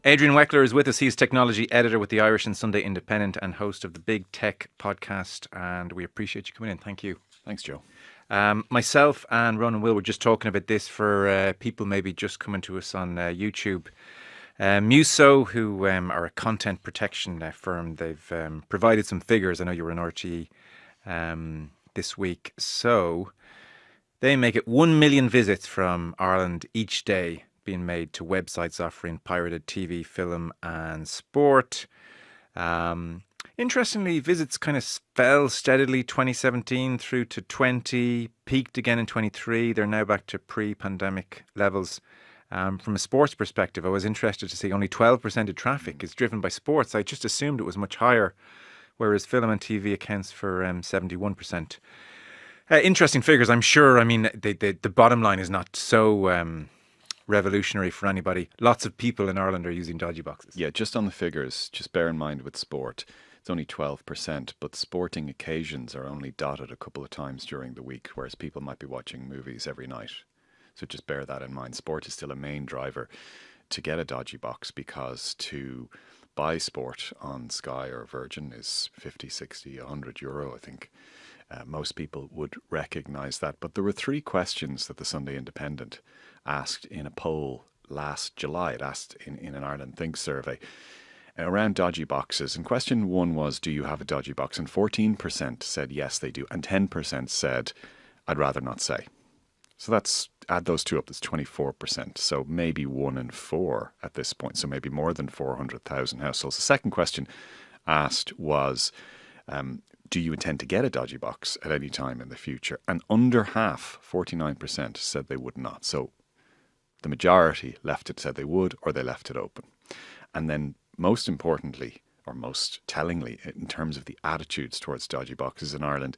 Adrian Weckler is with us. He's technology editor with the Irish and Sunday Independent and host of the Big Tech podcast. And we appreciate you coming in. Thank you. Thanks, Joe. Myself and Ron and Will were just talking about this for people maybe just coming to us on YouTube. Muso, who are a content protection firm, they've provided some figures. I know you were in RTE this week. So they make it 1 million visits from Ireland each day being made to websites offering pirated TV, film and sport. Interestingly, visits kind of fell steadily 2017 through to 20, peaked again in 23. They're now back to pre-pandemic levels. From a sports perspective, I was interested to see only 12% of traffic is driven by sports. I just assumed it was much higher, whereas film and TV accounts for 71%. Interesting figures, I'm sure. I mean, the bottom line is not so revolutionary for anybody. Lots of people in Ireland are using dodgy boxes. Yeah, just on the figures, just bear in mind with sport, it's only 12%, but sporting occasions are only dotted a couple of times during the week, whereas people might be watching movies every night. So just bear that in mind. Sport is still a main driver to get a dodgy box, because to buy sport on Sky or Virgin is 50, 60, 100 euro, I think. Most people would recognise that. But there were 3 questions that the Sunday Independent asked in a poll last July. It asked in an Ireland Think survey around dodgy boxes. And question 1 was, do you have a dodgy box? And 14% said yes, they do. And 10% said, I'd rather not say. So that's, add those two up, that's 24%. So maybe 1 in 4 at this point. So maybe more than 400,000 households. The second question asked was, do you intend to get a dodgy box at any time in the future? And under half, 49%, said they would not. So the majority said they would, or they left it open. And then most importantly, or most tellingly, in terms of the attitudes towards dodgy boxes in Ireland,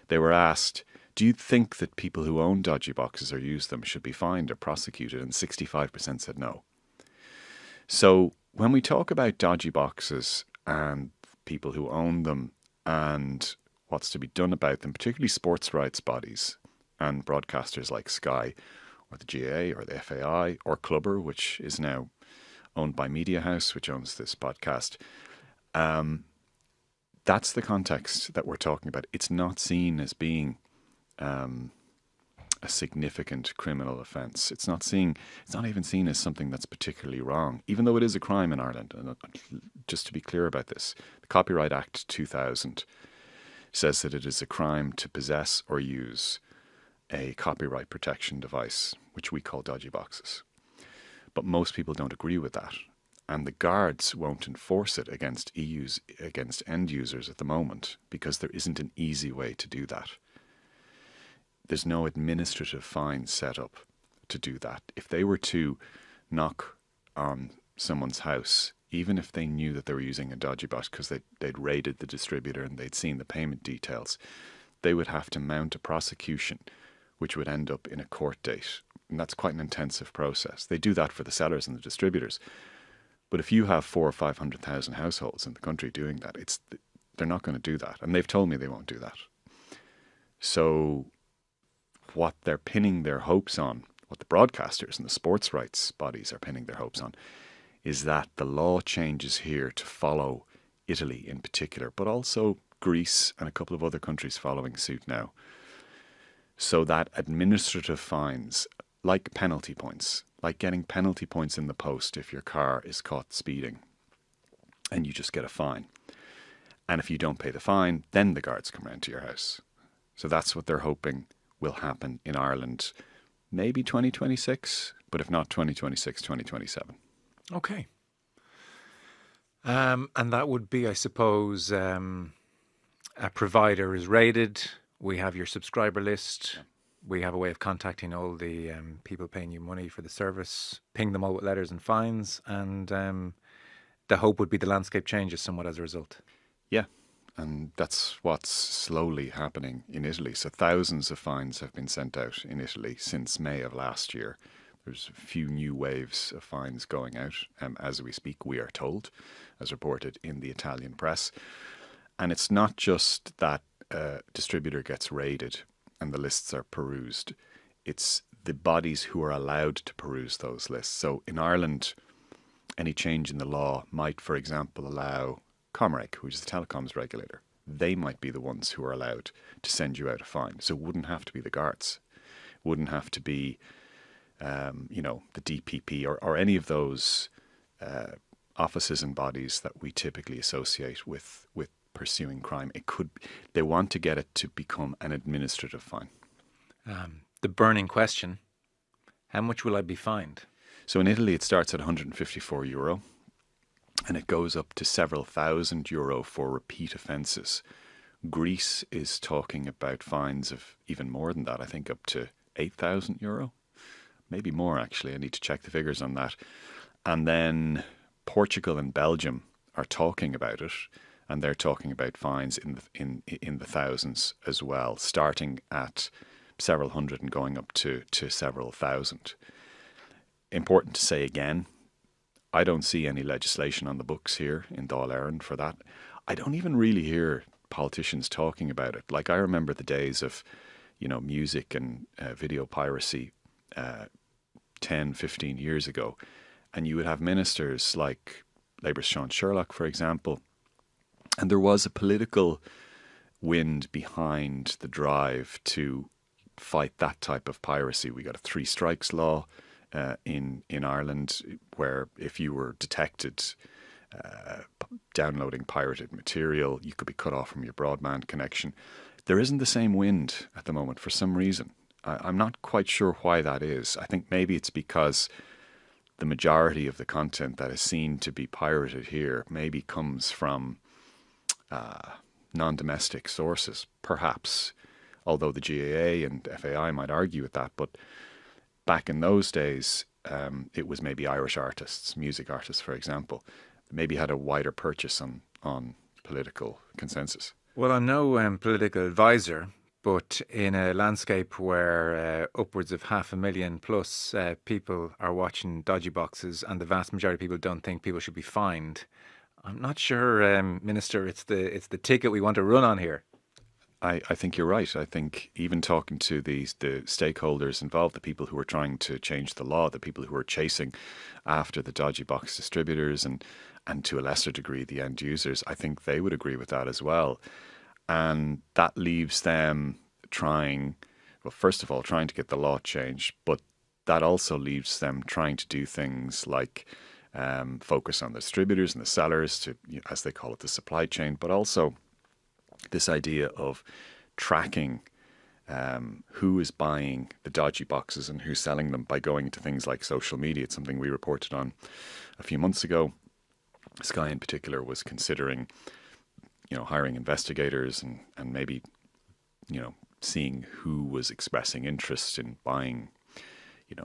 they were asked, do you think that people who own dodgy boxes or use them should be fined or prosecuted? And 65% said no. So when we talk about dodgy boxes and people who own them and what's to be done about them, particularly sports rights bodies and broadcasters like Sky or the GAA or the FAI or Clubber, which is now owned by Media House, which owns this podcast, that's the context that we're talking about. It's not seen as being a significant criminal offence. It's not even seen as something that's particularly wrong, even though it is a crime in Ireland. And just to be clear about this, the Copyright Act 2000 says that it is a crime to possess or use a copyright protection device, which we call dodgy boxes. But most people don't agree with that. And the guards won't enforce it against end users at the moment, because there isn't an easy way to do that. There's no administrative fine set up to do that. If they were to knock on someone's house, even if they knew that they were using a dodgy box because they'd raided the distributor and they'd seen the payment details, they would have to mount a prosecution, which would end up in a court date. And that's quite an intensive process. They do that for the sellers and the distributors. But if you have 400,000 or 500,000 households in the country doing that, they're not going to do that. And they've told me they won't do that. So what they're pinning their hopes on, what the broadcasters and the sports rights bodies are pinning their hopes on, is that the law changes here to follow Italy in particular, but also Greece and a couple of other countries following suit now. So that administrative fines, like penalty points, like getting penalty points in the post if your car is caught speeding and you just get a fine. And if you don't pay the fine, then the guards come round to your house. So that's what they're hoping will happen in Ireland, maybe 2026, but if not 2026, 2027. Okay. And that would be, I suppose, a provider is raided. We have your subscriber list. Yeah. We have a way of contacting all the people paying you money for the service, ping them all with letters and fines, and the hope would be the landscape changes somewhat as a result. Yeah, and that's what's slowly happening in Italy. So thousands of fines have been sent out in Italy since May of last year. There's a few new waves of fines going out as we speak, we are told, as reported in the Italian press. And it's not just that a distributor gets raided and the lists are perused. It's the bodies who are allowed to peruse those lists. So in Ireland, any change in the law might, for example, allow Comreg, which is the telecoms regulator, they might be the ones who are allowed to send you out a fine. So it wouldn't have to be the guards, it wouldn't have to be, the DPP or any of those offices and bodies that we typically associate with pursuing crime. They want to get it to become an administrative fine. The burning question: how much will I be fined? So in Italy, it starts at €154, and it goes up to several thousand euro for repeat offences. Greece is talking about fines of even more than that. I think up to €8,000, maybe more actually. I need to check the figures on that. And then Portugal and Belgium are talking about it, and they're talking about fines in the thousands as well, starting at several hundred and going up to several thousand. Important to say again, I don't see any legislation on the books here in Dáil Éireann for that. I don't even really hear politicians talking about it. Like, I remember the days of, music and video piracy 10, 15 years ago, and you would have ministers like Labour's Sean Sherlock, for example, and there was a political wind behind the drive to fight that type of piracy. We got a 3 strikes law in Ireland, where if you were detected downloading pirated material, you could be cut off from your broadband connection. There isn't the same wind at the moment for some reason. I'm not quite sure why that is. I think maybe it's because the majority of the content that is seen to be pirated here maybe comes from non-domestic sources, perhaps, although the GAA and FAI might argue with that. But back in those days, it was maybe Irish artists, music artists, for example, maybe had a wider purchase on political consensus. Well, I'm no political advisor, but in a landscape where upwards of 500,000 plus people are watching dodgy boxes, and the vast majority of people don't think people should be fined, I'm not sure, Minister, it's the ticket we want to run on here. I think you're right. I think even talking to the stakeholders involved, the people who are trying to change the law, the people who are chasing after the dodgy box distributors and to a lesser degree the end users, I think they would agree with that as well. And that leaves them first of all, trying to get the law changed, but that also leaves them trying to do things like focus on the distributors and the sellers to, as they call it, the supply chain, but also this idea of tracking who is buying the dodgy boxes and who's selling them by going into things like social media. It's something we reported on a few months ago. Sky in particular was considering, hiring investigators and maybe, seeing who was expressing interest in buying,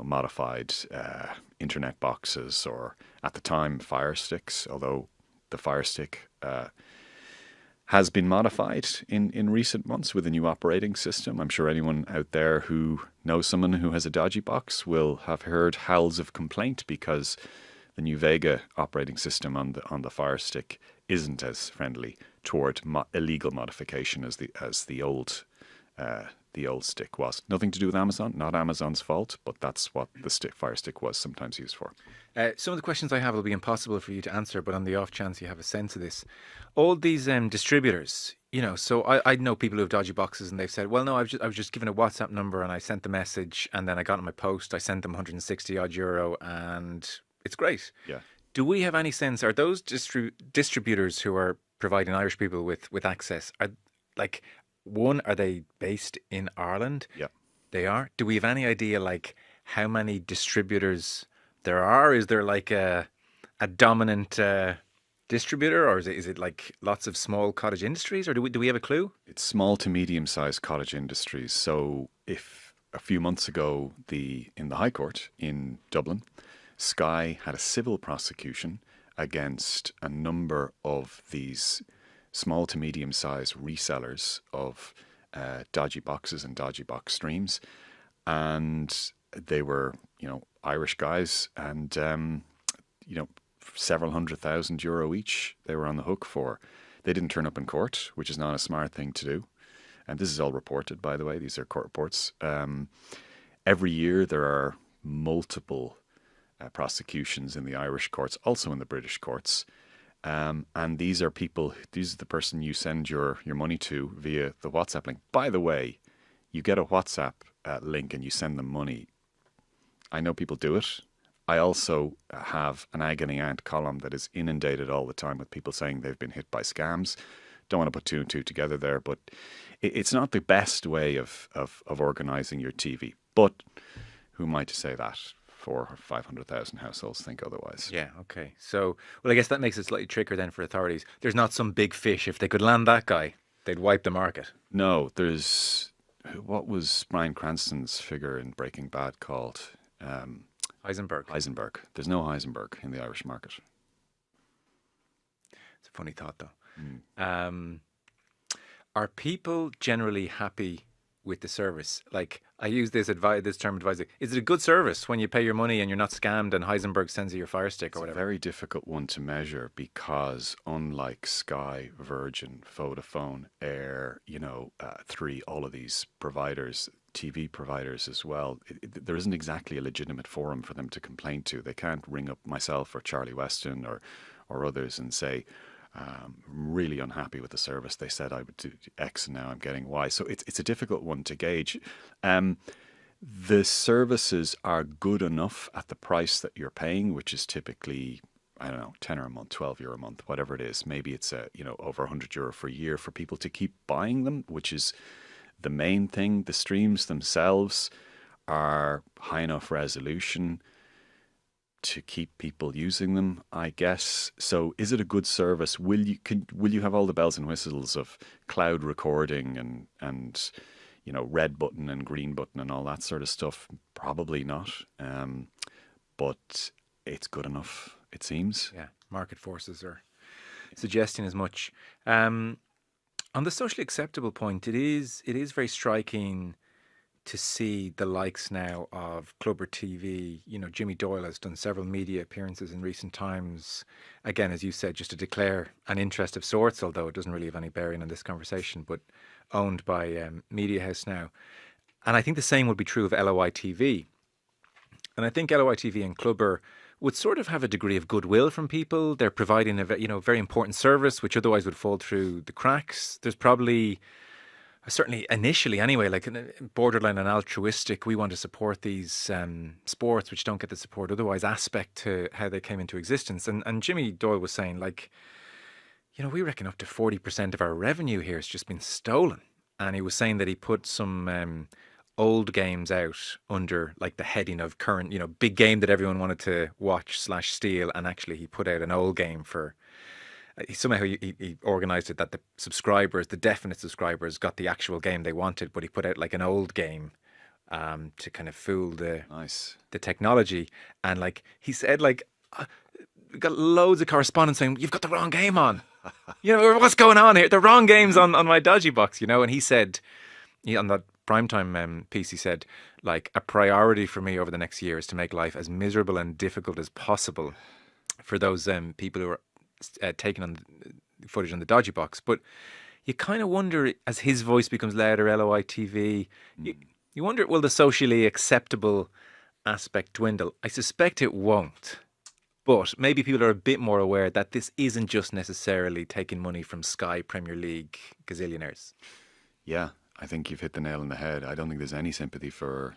modified internet boxes, or at the time Fire Sticks, although the Fire Stick has been modified in recent months with a new operating system. I'm sure anyone out there who knows someone who has a dodgy box will have heard howls of complaint because the new Vega operating system on the Fire Stick isn't as friendly toward illegal modification as the old stick was. Nothing to do with Amazon, not Amazon's fault, but that's what the Fire Stick was sometimes used for. Some of the questions I have will be impossible for you to answer, but on the off chance you have a sense of this. All these distributors, so I know people who have dodgy boxes and they've said, well, no, I was just given a WhatsApp number and I sent the message and then I got in my post, I sent them 160 odd euro and it's great. Yeah. Do we have any sense, are those distributors who are providing Irish people with access, are they based in Ireland? Yeah. They are? Do we have any idea how many distributors there are? Is there a dominant distributor, or is it like lots of small cottage industries, or do we have a clue? It's small to medium-sized cottage industries. So if a few months ago in the High Court in Dublin, Sky had a civil prosecution against a number of these small to medium-sized resellers of dodgy boxes and dodgy box streams, and they were, Irish guys, and several €100,000 each they were on the hook for. They didn't turn up in court, which is not a smart thing to do, and this is all reported, by the way. These are court reports. Every year there are multiple prosecutions in the Irish courts, also in the British courts. And these are people, these are the person you send your money to via the WhatsApp link. By the way, you get a WhatsApp link and you send them money. I know people do it. I also have an agony aunt column that is inundated all the time with people saying they've been hit by scams. Don't want to put two and two together there, but it's not the best way of organising your TV. But who am I to say that? 400,000 or 500,000 households think otherwise. Yeah, okay. So, well, I guess that makes it slightly trickier then for authorities. There's not some big fish. If they could land that guy, they'd wipe the market. No, there's... What was Bryan Cranston's figure in Breaking Bad called? Heisenberg. Heisenberg. There's no Heisenberg in the Irish market. It's a funny thought, though. Are people generally happy with the service? Like, I use this term advising. Is it a good service when you pay your money and you're not scammed and Heisenberg sends you your Fire Stick or whatever? It's a very difficult one to measure because unlike Sky, Virgin, Vodafone, Air, Three, all of these providers, TV providers as well, there isn't exactly a legitimate forum for them to complain to. They can't ring up myself or Charlie Weston or others and say, I'm really unhappy with the service. They said I would do X and now I'm getting Y. So it's a difficult one to gauge. The services are good enough at the price that you're paying, which is typically, I don't know, €10 a month, €12 a month, whatever it is. Maybe it's over €100 for a year for people to keep buying them, which is the main thing. The streams themselves are high enough resolution to keep people using them, I guess. So is it a good service? Will you have all the bells and whistles of cloud recording and red button and green button and all that sort of stuff? Probably not. But it's good enough, it seems. Yeah, market forces are suggesting as much. On the socially acceptable point, it is very striking to see the likes now of Clubber TV. Jimmy Doyle has done several media appearances in recent times. Again, as you said, just to declare an interest of sorts, although it doesn't really have any bearing on this conversation, but owned by Media House now. And I think the same would be true of LOI TV. And I think LOI TV and Clubber would sort of have a degree of goodwill from people. They're providing a very important service, which otherwise would fall through the cracks. There's probably, certainly initially anyway, like borderline and altruistic, we want to support these sports which don't get the support otherwise aspect to how they came into existence. And Jimmy Doyle was saying, like, we reckon up to 40% of our revenue here has just been stolen. And he was saying that he put some old games out under like the heading of current, big game that everyone wanted to watch / steal. And actually he put out an old game for... Somehow he organised it that the definite subscribers got the actual game they wanted, but he put out like an old game to kind of fool the technology. And like he said, like we got loads of correspondence saying, "You've got the wrong game on." What's going on here? The wrong game's on my dodgy box, And he said, on that primetime piece, he said, like, a priority for me over the next year is to make life as miserable and difficult as possible for those people who are taken on footage on the dodgy box. But you kind of wonder, as his voice becomes louder, LOI TV, you wonder, will the socially acceptable aspect dwindle? I suspect it won't. But maybe people are a bit more aware that this isn't just necessarily taking money from Sky Premier League gazillionaires. Yeah, I think you've hit the nail on the head. I don't think there's any sympathy or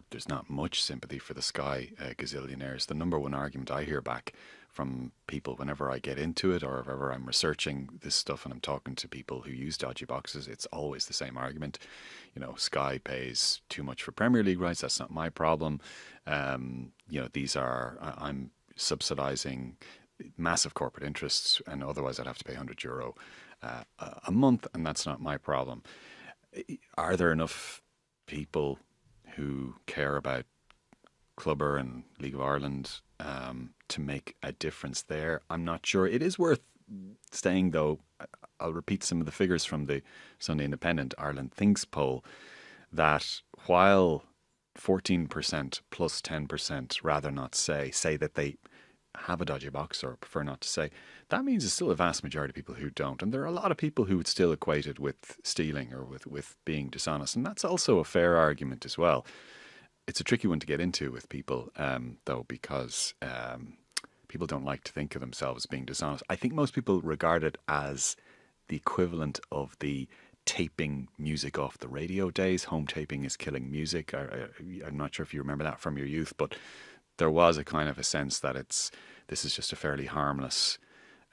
there's not much sympathy for the Sky gazillionaires. The number one argument I hear back from people whenever I get into it or if ever I'm researching this stuff and I'm talking to people who use dodgy boxes, it's always the same argument. Sky pays too much for Premier League rights. That's not my problem. These are... I'm subsidising massive corporate interests, and otherwise I'd have to pay €100 a month, and that's not my problem. Are there enough people who care about Clubber and League of Ireland to make a difference there? I'm not sure. It is worth saying, though, I'll repeat some of the figures from the Sunday Independent Ireland Thinks poll, that while 14% plus 10% rather not say that they have a dodgy box or prefer not to say, that means there's still a vast majority of people who don't. And there are a lot of people who would still equate it with stealing or with being dishonest. And that's also a fair argument as well. it's a tricky one to get into with people, though, because people don't like to think of themselves as being dishonest. I think most people regard it as the equivalent of the taping music off the radio days. Home taping is killing music. I'm not sure if you remember that from your youth, but there was a kind of a sense that this is just a fairly harmless,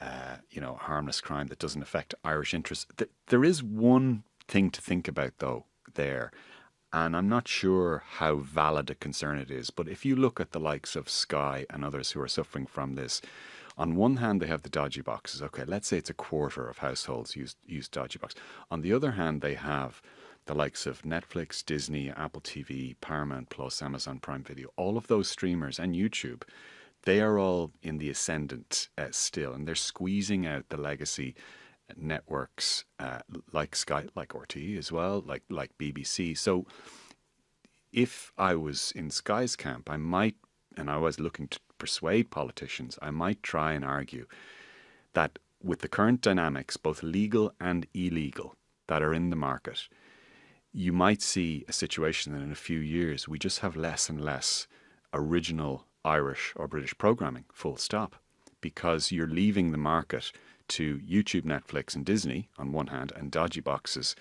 harmless crime that doesn't affect Irish interests. There is one thing to think about, though, there, and I'm not sure how valid a concern it is, but if you look at the likes of Sky and others who are suffering from this, on one hand, they have the dodgy boxes. Okay, let's say it's a quarter of households use dodgy box. On the other hand, they have the likes of Netflix, Disney, Apple TV, Paramount Plus, Amazon Prime Video, all of those streamers and YouTube. They are all in the ascendant still, and they're squeezing out the legacy networks like Sky, like RTE as well, like BBC. So if I was in Sky's camp, and I was looking to persuade politicians, I might try and argue that with the current dynamics, both legal and illegal, that are in the market, you might see a situation that in a few years we just have less and less original Irish or British programming, full stop, because you're leaving the market to YouTube, Netflix and Disney on one hand, and dodgy boxes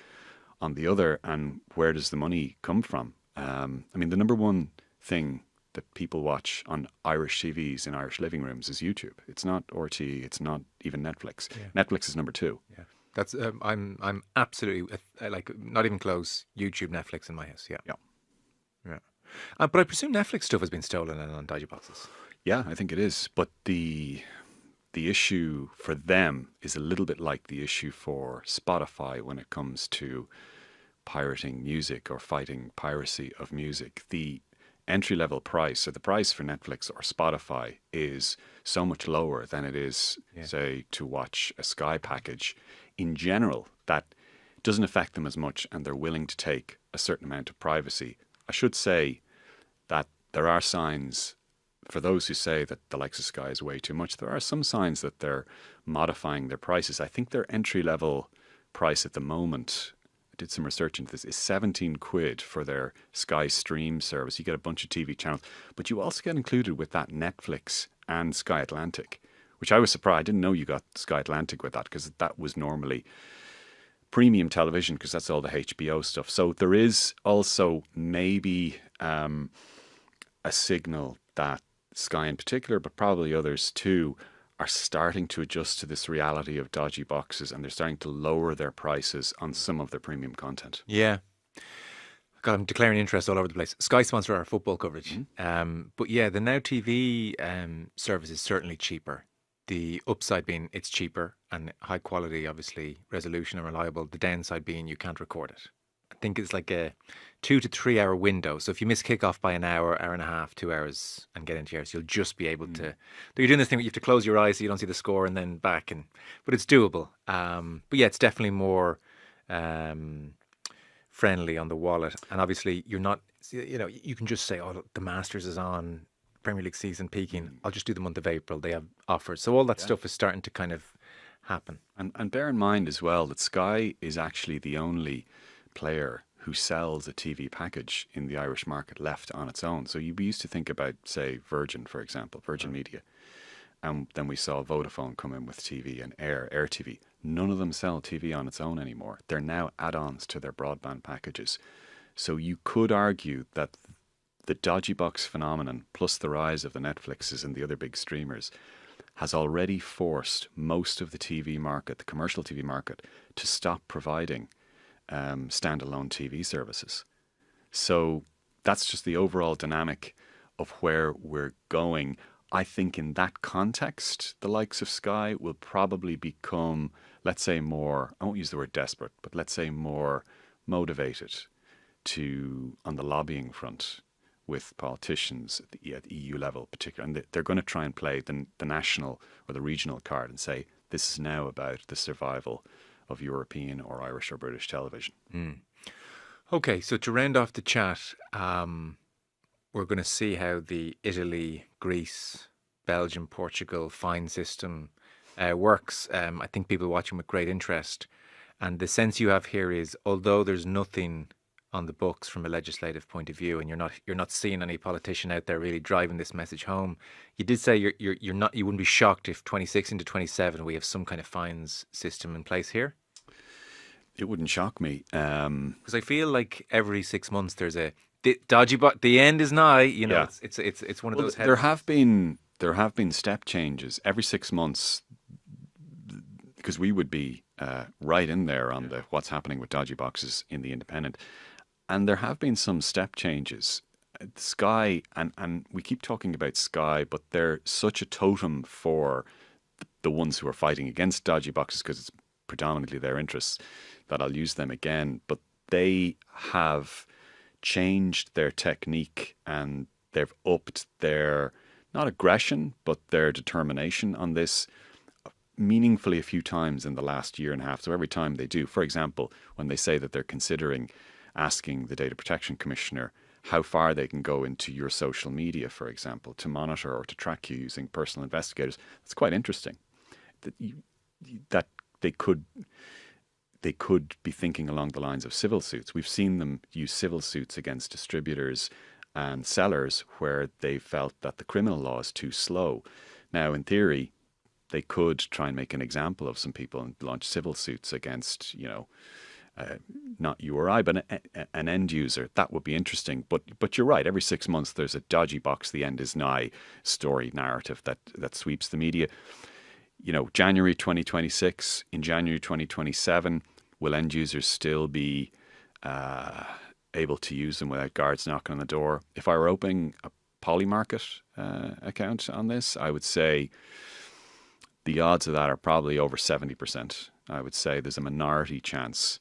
on the other. And where does the money come from? The number one thing that people watch on Irish TVs in Irish living rooms is YouTube. It's not RTE, it's not even Netflix. Yeah. Netflix is number two. Yeah. That's I'm absolutely not even close. YouTube, Netflix in my house. Yeah. But I presume Netflix stuff has been stolen and on dodgy boxes. Yeah, I think it is. But the issue for them is a little bit like the issue for Spotify when it comes to pirating music or fighting piracy of music. The entry-level price, or the price for Netflix or Spotify, is so much lower than it is, say, to watch a Sky package. In general, that doesn't affect them as much, and they're willing to take a certain amount of privacy. I should say that there are signs, for those who say that the likes of Sky is way too much, there are some signs that they're modifying their prices. I think their entry-level price at the moment, I did some research into this, is 17 quid for their Sky Stream service. You get a bunch of TV channels, but you also get included with that Netflix and Sky Atlantic, which I was surprised. I didn't know you got Sky Atlantic with that, because that was normally premium television, because that's all the HBO stuff. So there is also maybe a signal that Sky in particular, but probably others too, are starting to adjust to this reality of dodgy boxes, and they're starting to lower their prices on some of their premium content. Yeah. God, I'm declaring interest all over the place. Sky sponsor our football coverage. Mm-hmm. But yeah, the Now TV service is certainly cheaper. The upside being it's cheaper and high quality, obviously, resolution and reliable. The downside being you can't record it. I think it's like a 2 to 3 hour window. So if you miss kickoff by an hour, hour and a half, 2 hours and get into yours, you'll just be able to. You're doing this thing where you have to close your eyes so you don't see the score and then back. But it's doable. But yeah, it's definitely more friendly on the wallet. And obviously you're not, you can just say, oh, the Masters is on, Premier League season peaking. I'll just do the month of April. They have offers. So all that stuff is starting to kind of happen. And bear in mind as well that Sky is actually the only player who sells a TV package in the Irish market left on its own. So we used to think about, say, Virgin, for example, Virgin Media. And then we saw Vodafone come in with TV and Air TV. None of them sell TV on its own anymore. They're now add-ons to their broadband packages. So you could argue that the dodgy box phenomenon, plus the rise of the Netflixes and the other big streamers, has already forced most of the TV market, the commercial TV market, to stop providing standalone TV services. So that's just the overall dynamic of where we're going. I think in that context, the likes of Sky will probably become, let's say, more, I won't use the word desperate, but let's say more motivated on the lobbying front with politicians at the EU level particularly. And they're going to try and play the national or the regional card and say, this is now about the survival of European or Irish or British television. Okay, so to round off the chat, we're going to see how the Italy, Greece, Belgium, Portugal fine system works. I think people are watching with great interest. And the sense you have here is, although there's nothing on the books from a legislative point of view, and you're not seeing any politician out there really driving this message home. You did say you're not, you wouldn't be shocked if 26 into 27 we have some kind of fines system in place here. It wouldn't shock me. Because I feel like every 6 months there's a dodgy, but the end is nigh. You know, Yeah. it's one of Well, those. there have been step changes every 6 months, because we would be right in there on the what's happening with dodgy boxes in the Independent, and there have been some step changes. Sky, and we keep talking about Sky, but they're such a totem for the ones who are fighting against dodgy boxes because it's predominantly their interests that I'll use them again. But they have changed their technique and they've upped their, not aggression, but their determination on this meaningfully a few times in the last year and a half. So every time they do, for example, when they say that they're considering asking the Data Protection Commissioner how far they can go into your social media, for example, to monitor or to track you using personal investigators, it's quite interesting that they could be thinking along the lines of civil suits. We've seen them use civil suits against distributors and sellers where they felt that the criminal law is too slow. Now, in theory, they could try and make an example of some people and launch civil suits against, not you or I, but an end user. That would be interesting. But you're right. Every 6 months, there's a dodgy box, the end is nigh story narrative that sweeps the media. January 2026, in January 2027, will end users still be able to use them without guards knocking on the door? If I were opening a Polymarket account on this, I would say the odds of that are probably over 70%. I would say there's a minority chance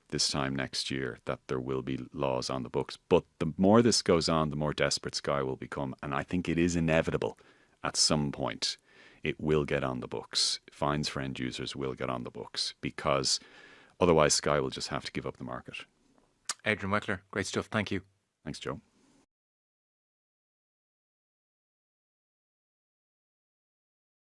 this time next year that there will be laws on the books. But the more this goes on, the more desperate Sky will become. And I think it is inevitable at some point it will get on the books. Fines for end users will get on the books because otherwise Sky will just have to give up the market. Adrian Weckler, great stuff. Thank you. Thanks, Joe.